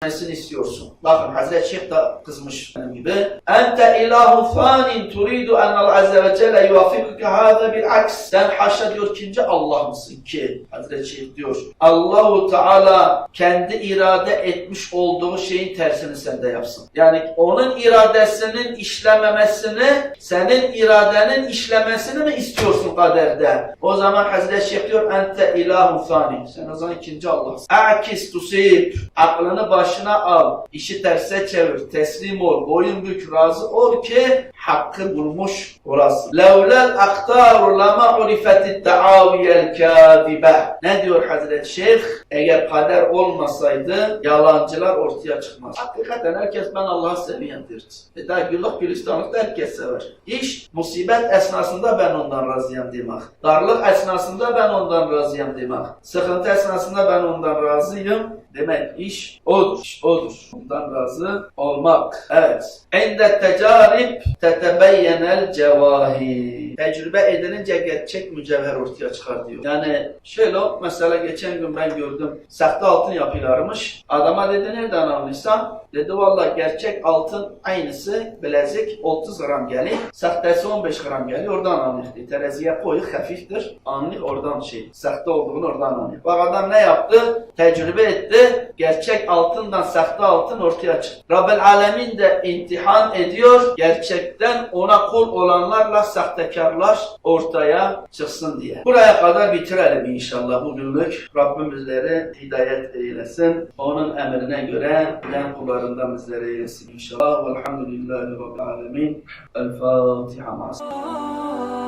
istiyorsun. Bakın Hazreti Şeyh da kızmış benim gibi. Ente ilahu fanin turidu ennal azze ve celle yuvafikuke hâze bil aks. Sen haşa diyor ikinci Allah mısın ki? Hazreti Şeyh diyor. Allahu Teala kendi irade etmiş olduğu şeyin tersini sende yapsın. Yani onun iradesinin işlememesini, senin iradenin işlemesini mi istiyorsun kaderde? O zaman Hazreti Şeyh diyor ente ilahu fani. Sen o zaman ikinci Allah'sın. A'kis tusib. Aklını başına al. İşi terse çevir. Teslim ol. Boyun bük. Razı ol ki hakkı bulmuş olasın. Levlel aktaru lama urifetid da'aviyel kâzibe. Ne diyor Hazreti Şeyh? Eğer kader olmasaydı yalancılar ortaya çıkmaz. Hakikaten herkes ben Allah'ı seviyendir. Daha güllük gülistanlıkta herkes sever. İş musibet esnasında ben ondan razıyım demek. Darlık esnasında ben ondan razıyım demek. Sıkıntı esnasında ben ondan razıyım demek. İş odur. Odur. Ondan razı olmak. Evet. İnde tecarib tetebeyyenel cevahi. Tecrübe edilince gerçek mücevher ortaya çıkar diyor. Yani şöyle mesela geçen gün ben gördüm. Sahte altın yapıyorlarmış. Adama dedi nereden anlıyorsan? Dedi vallahi gerçek altın aynısı bilezik 30 gram geliyor. Sahtesi 15 gram geliyor. Oradan anlıyor. Teraziye koyuyor hafiftir. Anlıyor oradan şey. Sahte olduğunu oradan anlıyor. Bak adam ne yaptı? Tecrübe etti. Gerçek altından sahte altın ortaya çıktı. Rabbel Alemin de imtihan ediyor. Gerçekten ona kul olanlarla sahtekarlar ortaya çıksın diye. Buraya kadar bitirelim inşallah bugünlük. Rabbim bizleri hidayet eylesin. Onun emrine göre bilen kullarından bizleri eylesin inşallah. Velhamdülillahi Rabbil Alemin. El Fatiha.